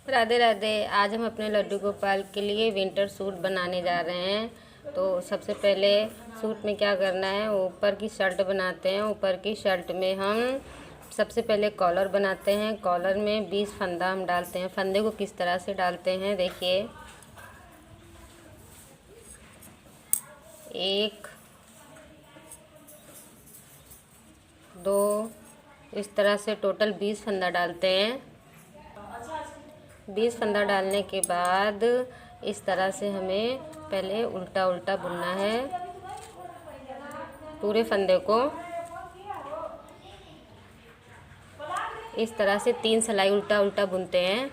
राधे राधे। आज हम अपने लड्डू गोपाल के लिए विंटर सूट बनाने जा रहे हैं। तो सबसे पहले सूट में क्या करना है, ऊपर की शर्ट बनाते हैं। ऊपर की शर्ट में हम सबसे पहले कॉलर बनाते हैं। कॉलर में 20 फंदा हम डालते हैं। फंदे को किस तरह से डालते हैं देखिए, 1 2 इस तरह से टोटल 20 फंदा डालते हैं। 20 फंदा डालने के बाद इस तरह से हमें पहले उल्टा उल्टा बुनना है पूरे फंदे को। इस तरह से 3 सिलाई उल्टा उल्टा बुनते हैं।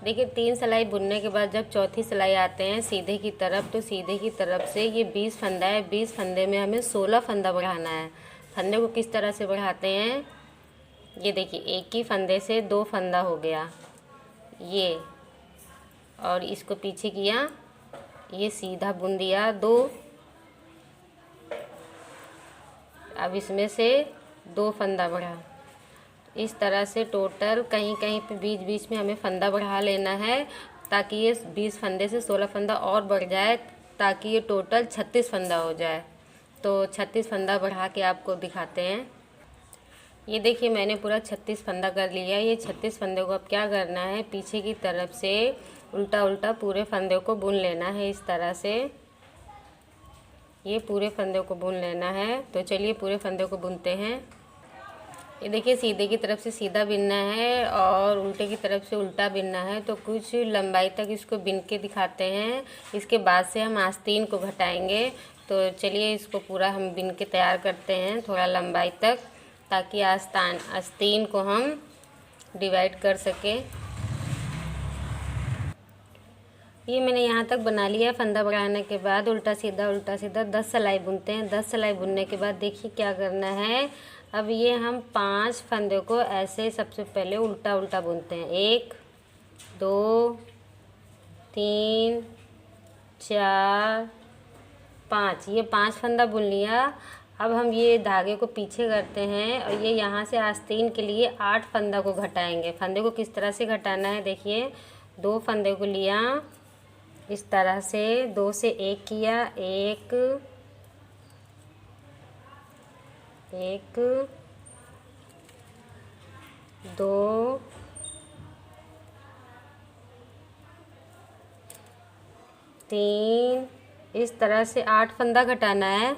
देखिए 3 सिलाई बुनने के बाद जब चौथी सिलाई आते हैं सीधे की तरफ, तो सीधे की तरफ से ये 20 फंदा है, 20 फंदे में हमें 16 फंदा बढ़ाना है। फंदे को किस तरह से बढ़ाते हैं, ये देखिए, एक ही फंदे से 2 फंदा हो गया ये, और इसको पीछे किया, ये सीधा बुन दिया 2। अब इसमें से 2 फंदा बढ़ा। इस तरह से टोटल कहीं कहीं पे बीच बीच में हमें फंदा बढ़ा लेना है, ताकि ये 20 फंदे से 16 फंदा और बढ़ जाए, ताकि ये टोटल 36 फंदा हो जाए। तो 36 फंदा बढ़ा के आपको दिखाते हैं। ये देखिए मैंने पूरा 36 फंदा कर लिया। ये 36 फंदे को अब क्या करना है, पीछे की तरफ से उल्टा उल्टा पूरे फंदे को बुन लेना है। इस तरह से ये पूरे फंदे को बुन लेना है। तो चलिए पूरे फंदे को बुनते हैं। ये देखिए सीधे की तरफ से सीधा बिनना है और उल्टे की तरफ से उल्टा बिनना है। तो कुछ लंबाई तक इसको बिन के दिखाते हैं। इसके बाद से हम आस्तीन को घटाएंगे। तो चलिए इसको पूरा हम बिन के तैयार करते हैं थोड़ा लंबाई तक, ताकि आस्तीन को हम डिवाइड कर सकें। ये मैंने यहाँ तक बना लिया। फंदा बढ़ाने के बाद उल्टा सीधा 10 सिलाई बुनते हैं। 10 सिलाई बुनने के बाद देखिए क्या करना है, अब ये हम 5 फंदे को ऐसे सबसे पहले उल्टा उल्टा बुनते हैं। 1 2 3 4 5, ये 5 फंदा बुन लिया। अब हम ये धागे को पीछे करते हैं और ये यहाँ से आस्तीन के लिए 8 फंदा को घटाएंगे। फंदे को किस तरह से घटाना है देखिए, 2 फंदे को लिया, इस तरह से 2 से 1 किया, 1 2 3, इस तरह से 8 फंदा घटाना है।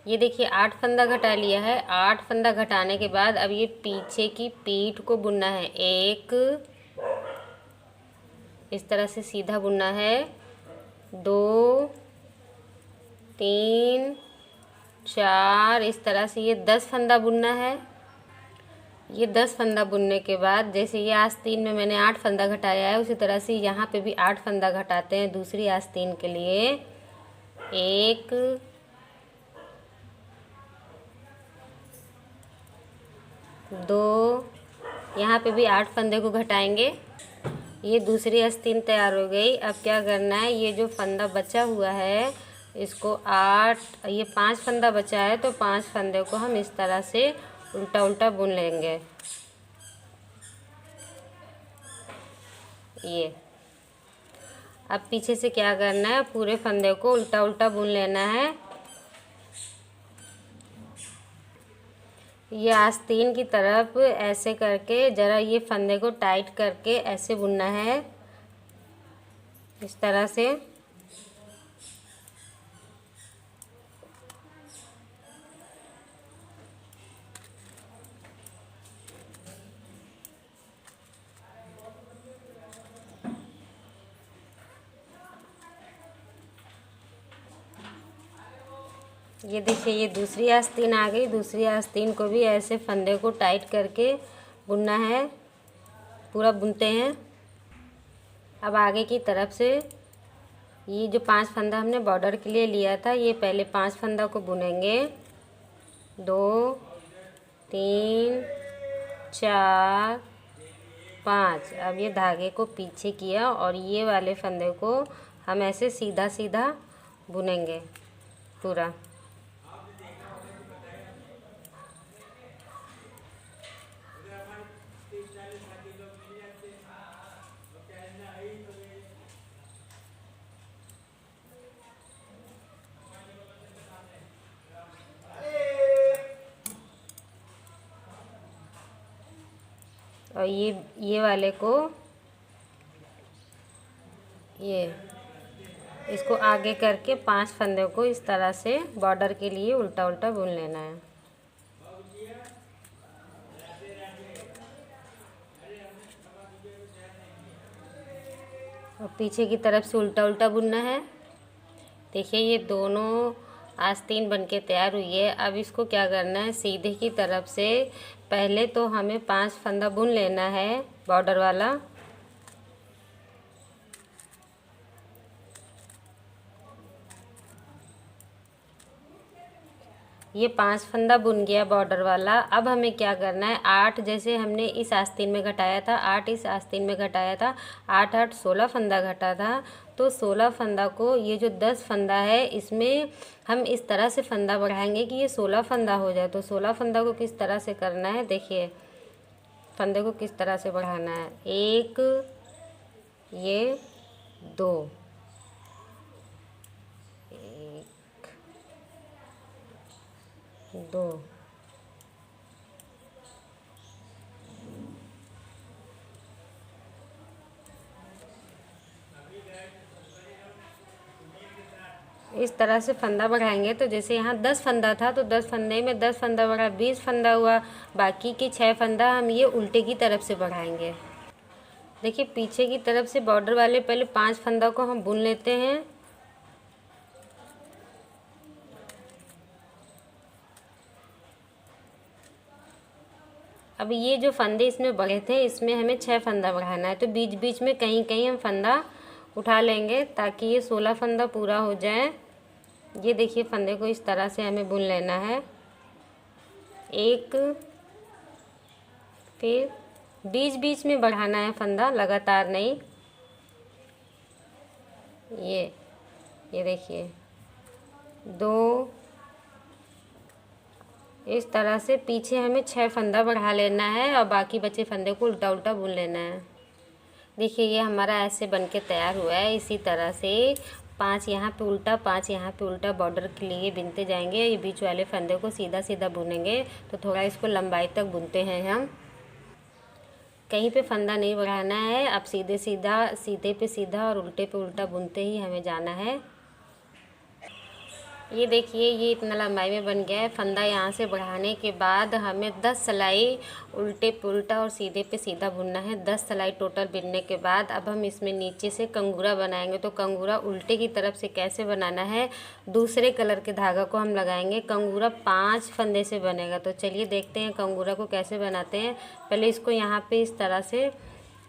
ये देखिए 8 फंदा घटा लिया है। 8 फंदा घटाने के बाद अब ये पीछे की पीठ को बुनना है। 1 इस तरह से सीधा बुनना है, 2 3 4 इस तरह से ये 10 फंदा बुनना है। ये 10 फंदा बुनने के बाद जैसे ये आस्तीन में मैंने 8 फंदा घटाया है, उसी तरह से यहाँ पे भी 8 फंदा घटाते हैं दूसरी आस्तीन के लिए। 1 2, यहाँ पे भी 8 फंदे को घटाएंगे। ये दूसरी आस्तीन तैयार हो गई। अब क्या करना है, ये जो फंदा बचा हुआ है इसको 8, ये 5 फंदा बचा है, तो 5 फंदे को हम इस तरह से उल्टा उल्टा बुन लेंगे। ये अब पीछे से क्या करना है, पूरे फंदे को उल्टा उल्टा बुन लेना है। ये आस्तीन की तरफ ऐसे करके ज़रा ये फंदे को टाइट करके ऐसे बुनना है, इस तरह से। ये देखिए ये दूसरी आस्तीन आ गई। दूसरी आस्तीन को भी ऐसे फंदे को टाइट करके बुनना है, पूरा बुनते हैं। अब आगे की तरफ से ये जो 5 फंदा हमने बॉर्डर के लिए लिया था, ये पहले 5 फंदा को बुनेंगे। 2 3 4 5। अब ये धागे को पीछे किया और ये वाले फंदे को हम ऐसे सीधा सीधा बुनेंगे पूरा। और ये वाले को ये इसको आगे करके 5 फंदे को इस तरह से बॉर्डर के लिए उल्टा उल्टा बुन लेना है। और पीछे की तरफ से उल्टा उल्टा बुनना है। देखिए ये दोनों आस्तीन बनके तैयार हुई है। अब इसको क्या करना है, सीधे की तरफ से पहले तो हमें 5 फंदा बुन लेना है बॉर्डर वाला। ये 5 फंदा बुन गया बॉर्डर वाला। अब हमें क्या करना है, 8 जैसे हमने इस आस्तीन में घटाया था, 8 इस आस्तीन में घटाया था, 8 8 16 फंदा घटा था। तो 16 फंदा को ये जो 10 फंदा है इसमें हम इस तरह से फंदा बढ़ाएंगे कि ये 16 फंदा हो जाए। तो 16 फंदा को किस तरह से करना है, देखिए फंदे को किस तरह से बढ़ाना है। 1 ये 2 2 इस तरह से फंदा बढ़ाएंगे। तो जैसे यहाँ 10 फंदा था तो 10 फंदे में 10 फंदा बढ़ा, 20 फंदा हुआ। बाकी के 6 फंदा हम ये उल्टे की तरफ से बढ़ाएंगे। देखिए पीछे की तरफ से बॉर्डर वाले पहले 5 फंदा को हम बुन लेते हैं। अब ये जो फंदे इसमें बढ़े थे इसमें हमें 6 फंदा बढ़ाना है। तो बीच बीच में कहीं कहीं हम फंदा उठा लेंगे ताकि ये 16 फंदा पूरा हो जाए। ये देखिए फंदे को इस तरह से हमें बुन लेना है। एक, फिर बीच बीच में बढ़ाना है फंदा, लगातार नहीं। ये देखिए 2, इस तरह से पीछे हमें 6 फंदा बढ़ा लेना है और बाकी बचे फंदे को उल्टा उल्टा बुन लेना है। देखिए ये हमारा ऐसे बनके तैयार हुआ है। इसी तरह से 5 यहाँ पे उल्टा, 5 यहाँ पे उल्टा बॉर्डर के लिए बुनते जाएंगे। ये बीच वाले फंदे को सीधा सीधा बुनेंगे। तो थोड़ा इसको लंबाई तक बुनते हैं हम, कहीं पे फंदा नहीं बढ़ाना है। अब सीधे पे सीधा और उल्टे पे उल्टा बुनते ही हमें जाना है। ये देखिए ये इतना लंबाई में बन गया है। फंदा यहाँ से बढ़ाने के बाद हमें 10 सिलाई उल्टे पे उल्टा और सीधे पे सीधा बुनना है। 10 सिलाई टोटल बुनने के बाद अब हम इसमें नीचे से कंगूरा बनाएंगे। तो कंगूरा उल्टे की तरफ से कैसे बनाना है, दूसरे कलर के धागा को हम लगाएंगे। कंगूरा 5 फंदे से बनेगा। तो चलिए देखते हैं कंगूरा को कैसे बनाते हैं। पहले इसको यहाँ पे इस तरह से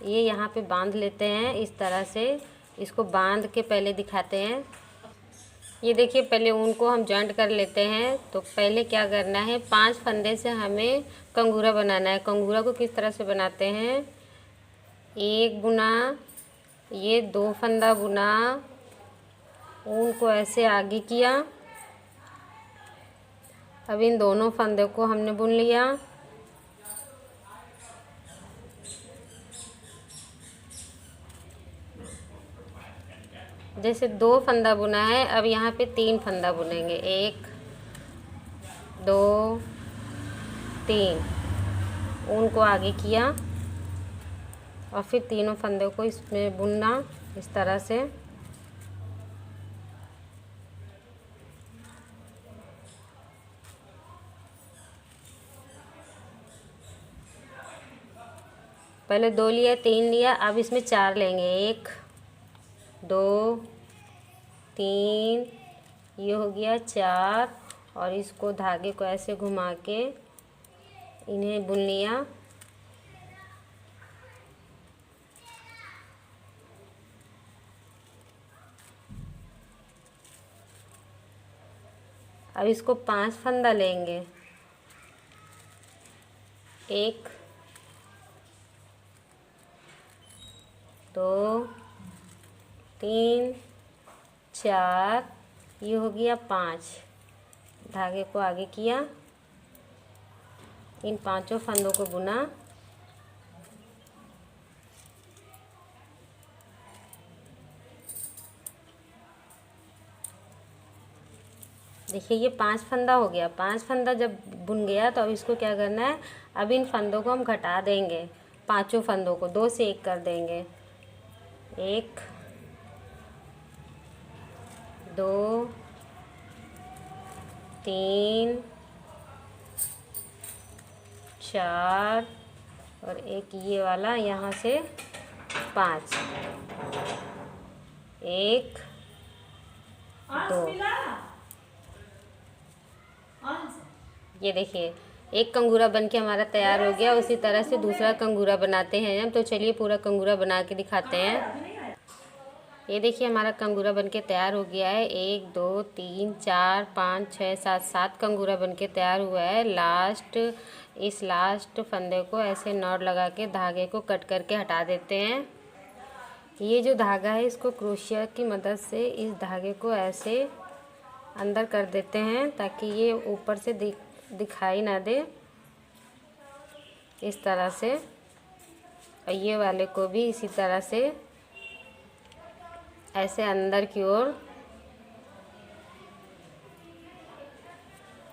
ये यहाँ पे बांध लेते हैं। इस तरह से इसको बांध के पहले दिखाते हैं। ये देखिए पहले ऊन को हम जॉइंट कर लेते हैं। तो पहले क्या करना है, 5 फंदे से हमें कंगूरा बनाना है। कंगूरा को किस तरह से बनाते हैं, 1 बुना, ये 2 फंदा बुना, ऊन को ऐसे आगे किया। अब इन दोनों फंदे को हमने बुन लिया। जैसे 2 फंदा बुना है, अब यहाँ पे 3 फंदा बुनेंगे। 1 2 3, ऊन को आगे किया और फिर तीनों फंदे को इसमें बुनना इस तरह से। पहले 2 लिया, 3 लिया, अब इसमें 4 लेंगे। 1 2 3, ये हो गया 4। और इसको धागे को ऐसे घुमा के इन्हें बुन लिया। अब इसको 5 फंदा लेंगे। 1 2 3 4, ये हो गया 5। धागे को आगे किया, इन 5 फंदों को बुना देखिए ये 5 फंदा हो गया। 5 फंदा जब बुन गया तो अब इसको क्या करना है, अब इन फंदों को हम घटा देंगे। पांचों फंदों को 2 से 1 कर देंगे। 1 2 3 4 और एक ये वाला यहाँ से 5। 1 2। ये देखिए एक कंगूरा बन के हमारा तैयार हो गया। उसी तरह से दूसरा कंगूरा बनाते हैं हम। तो चलिए पूरा कंगूरा बना के दिखाते हैं। ये देखिए हमारा कंगूरा बन के तैयार हो गया है। 1 2 3 4 5 6 7 7 कंगूरा बन के तैयार हुआ है। इस लास्ट फंदे को ऐसे नॉट लगा के धागे को कट करके हटा देते हैं। ये जो धागा है इसको क्रोशिया की मदद से इस धागे को ऐसे अंदर कर देते हैं ताकि ये ऊपर से दिखाई ना दे, इस तरह से। और ये वाले को भी इसी तरह से ऐसे अंदर की ओर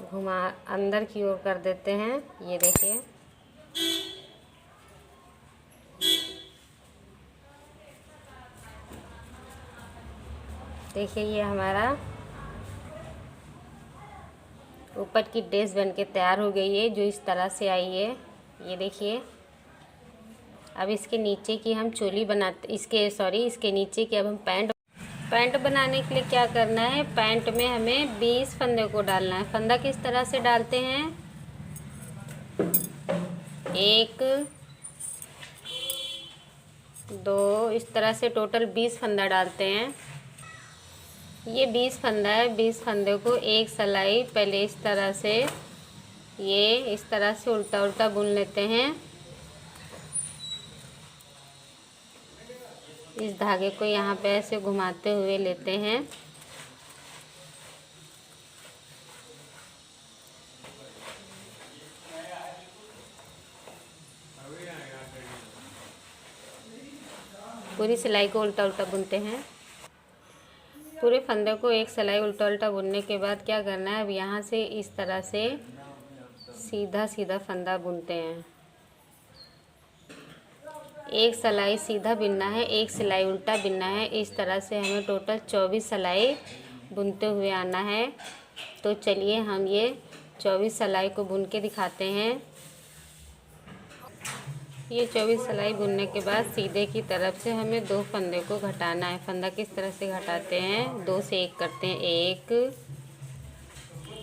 घुमा, अंदर की ओर कर देते हैं। ये देखिए ये हमारा ऊपर की ड्रेस बन के तैयार हो गई है, जो इस तरह से आई है। ये देखिए अब इसके नीचे की हम चोली बनाते, इसके नीचे की अब हम पैंट बनाने के लिए क्या करना है, पैंट में हमें 20 फंदे को डालना है। फंदा किस तरह से डालते हैं, 1 2 इस तरह से टोटल 20 फंदा डालते हैं। ये 20 फंदा है। 20 फंदे को एक सिलाई पहले इस तरह से, ये इस तरह से उल्टा उल्टा बुन लेते हैं। इस धागे को यहाँ पे ऐसे घुमाते हुए लेते हैं। पूरी सिलाई को उल्टा उल्टा बुनते हैं। पूरे फंदे को एक सिलाई उल्टा उल्टा बुनने के बाद क्या करना है, अब यहाँ से इस तरह से सीधा सीधा फंदा बुनते हैं। एक सिलाई सीधा बुनना है, एक सिलाई उल्टा बुनना है। इस तरह से हमें टोटल 24 सिलाई बुनते हुए आना है। तो चलिए हम ये 24 सिलाई को बुन के दिखाते हैं। ये 24 सिलाई बुनने के बाद सीधे की तरफ से हमें 2 फंदे को घटाना है। फंदा किस तरह से घटाते हैं, 2 से 1 करते हैं। 1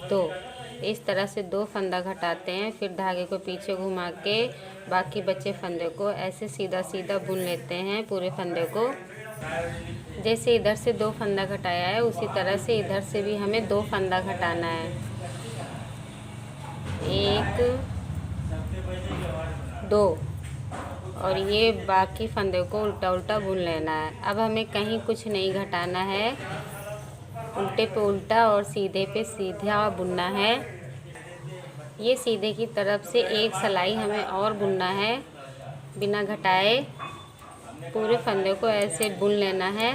2 इस तरह से 2 फंदा घटाते हैं। फिर धागे को पीछे घुमा के बाकी बचे फंदे को ऐसे सीधा सीधा बुन लेते हैं। पूरे फंदे को जैसे इधर से 2 फंदा घटाया है उसी तरह से इधर से भी हमें 2 फंदा घटाना है। 1 2 और ये बाकी फंदे को उल्टा उल्टा बुन लेना है। अब हमें कहीं कुछ नहीं घटाना है, उल्टे पे उल्टा और सीधे पे सीधा बुनना है। ये सीधे की तरफ से एक सिलाई हमें और बुनना है बिना घटाए। पूरे फंदे को ऐसे बुन लेना है।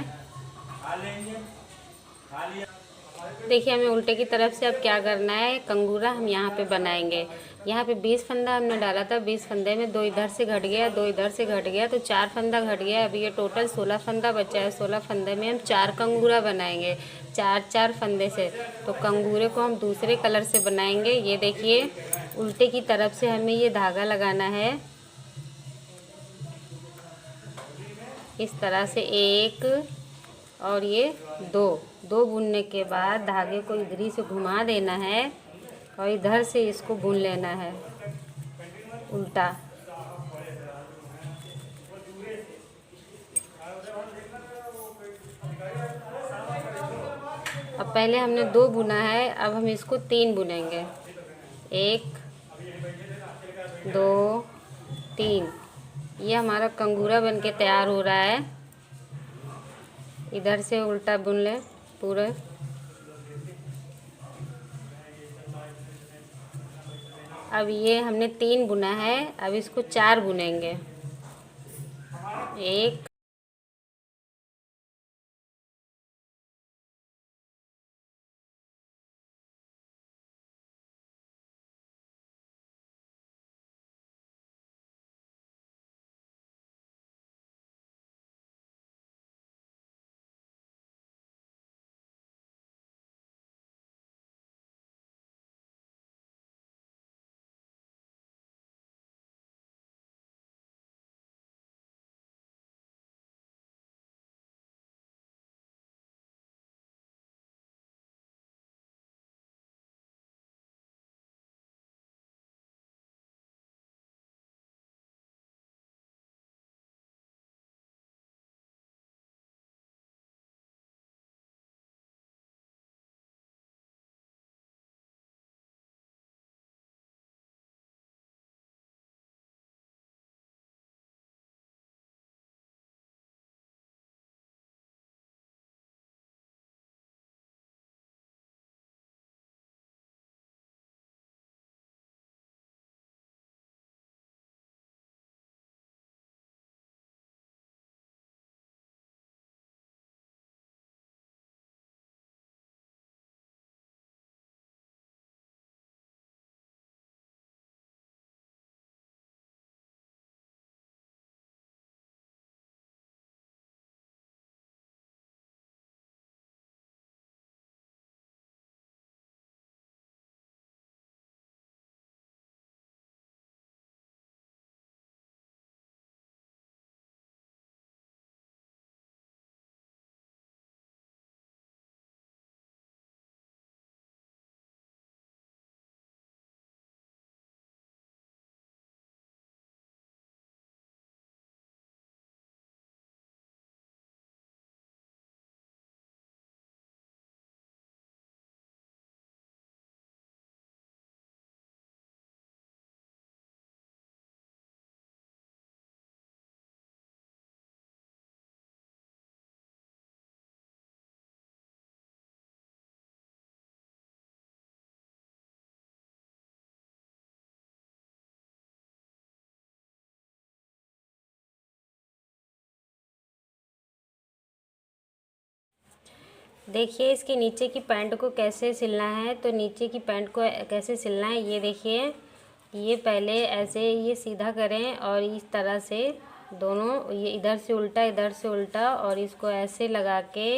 देखिए हमें उल्टे की तरफ से अब क्या करना है, कंगूरा हम यहाँ पे बनाएंगे। यहाँ पे 20 फंदा हमने डाला था। 20 फंदे में 2 इधर से घट गया, 2 इधर से घट गया, तो 4 फंदा घट गया। अभी ये टोटल 16 फंदा बचा है। 16 फंदे में हम 4 कंगूरा बनाएंगे, 4 फंदे से। तो कंगूरे को हम दूसरे कलर से बनाएंगे। ये देखिए उल्टे की तरफ से हमें ये धागा लगाना है इस तरह से। 1 और ये 2 बुनने के बाद धागे को इधर से घुमा देना है और इधर से इसको बुन लेना है उल्टा। अब पहले हमने 2 बुना है, अब हम इसको 3 बुनेंगे। 1 2 3 ये हमारा कंगूरा बन के तैयार हो रहा है। इधर से उल्टा बुन ले पूरे। अब ये हमने 3 बुना है, अब इसको 4 बुनेंगे। 1 देखिए इसके नीचे की पैंट को कैसे सिलना है। तो नीचे की पैंट को कैसे सिलना है ये देखिए। ये पहले ऐसे ये सीधा करें और इस तरह से दोनों, ये इधर से उल्टा और इसको ऐसे लगा के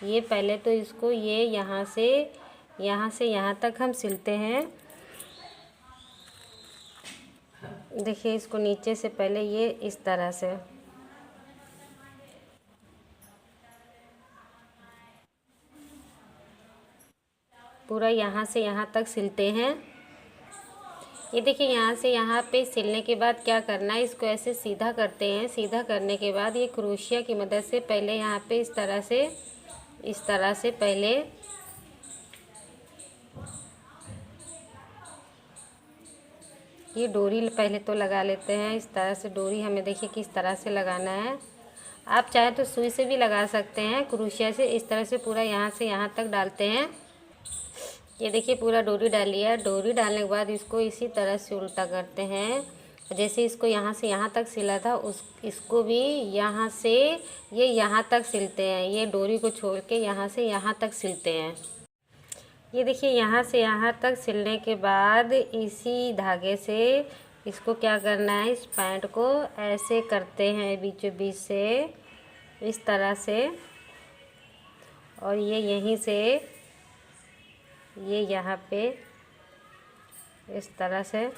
ये पहले तो इसको ये यहाँ से यहाँ तक हम सिलते हैं। देखिए इसको नीचे से पहले ये इस तरह से, पूरा यहाँ से यहाँ तक सिलते हैं। ये देखिए यहाँ से यहाँ पे सिलने के बाद क्या करना है, इसको ऐसे सीधा करते हैं। सीधा करने के बाद ये क्रोशिया की मदद से पहले यहाँ पे इस तरह से पहले ये डोरी पहले तो लगा लेते हैं। इस तरह से डोरी हमें देखिए किस तरह से लगाना है। आप चाहे तो सुई से भी लगा सकते हैं, क्रोशिया से इस तरह से पूरा यहाँ से यहाँ तक डालते हैं। ये देखिए पूरा डोरी डाल लिया। डोरी डालने के बाद इसको इसी तरह से उल्टा करते हैं। जैसे इसको यहाँ से यहाँ तक सिला था इसको भी यहाँ से ये यहाँ तक सिलते हैं। ये डोरी को छोड़ के यहाँ से यहाँ तक सिलते हैं। ये देखिए यहाँ से यहाँ तक सिलने के बाद इसी धागे से इसको क्या करना है, इस पैंट को ऐसे करते हैं बीचों बीच से इस तरह से, और ये यहीं से ये यहाँ पे इस तरह से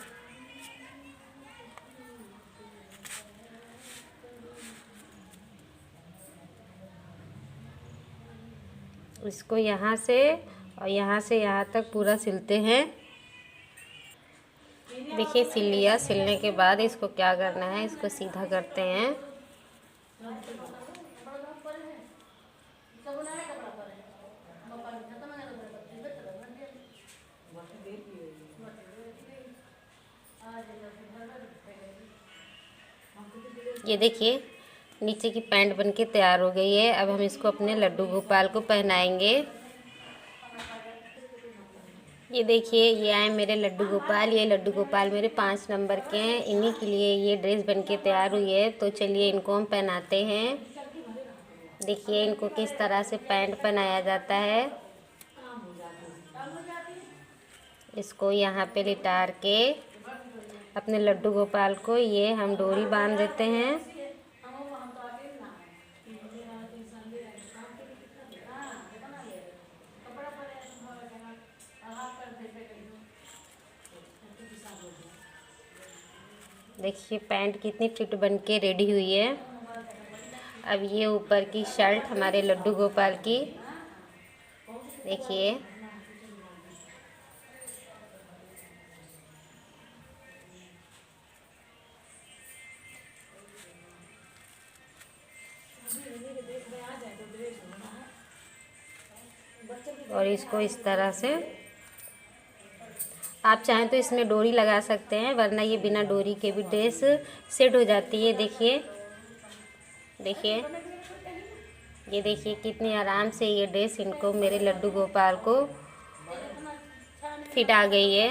इसको यहाँ से और यहाँ से यहाँ तक पूरा सिलते हैं। देखिए सिल लिया। सिलने के बाद इसको क्या करना है, इसको सीधा करते हैं। ये देखिए नीचे की पैंट बनके तैयार हो गई है। अब हम इसको अपने लड्डू गोपाल को पहनाएंगे। ये देखिए ये आए मेरे लड्डू गोपाल। ये लड्डू गोपाल मेरे 5 नंबर के हैं। इन्हीं के लिए ये ड्रेस बनके तैयार हुई है। तो चलिए इनको हम पहनाते हैं। देखिए इनको किस तरह से पैंट पहनाया जाता है। इसको यहाँ पे लिटार के अपने लड्डू गोपाल को ये हम डोरी बांध देते हैं। देखिए पैंट कितनी फिट बन के रेडी हुई है। अब ये ऊपर की शर्ट हमारे लड्डू गोपाल की देखिए। और इसको इस तरह से आप चाहें तो इसमें डोरी लगा सकते हैं, वरना ये बिना डोरी के भी ड्रेस सेट हो जाती है। देखिए ये देखिए कितनी आराम से ये ड्रेस इनको मेरे लड्डू गोपाल को फिट आ गई है।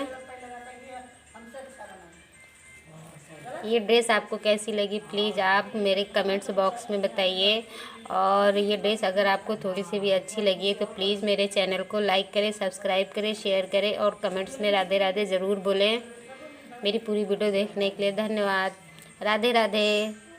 ये ड्रेस आपको कैसी लगी प्लीज़ आप मेरे कमेंट्स बॉक्स में बताइए। और ये ड्रेस अगर आपको थोड़ी सी भी अच्छी लगी है तो प्लीज़ मेरे चैनल को लाइक करें, सब्सक्राइब करें, शेयर करें और कमेंट्स में राधे राधे ज़रूर बोलें। मेरी पूरी वीडियो देखने के लिए धन्यवाद। राधे राधे।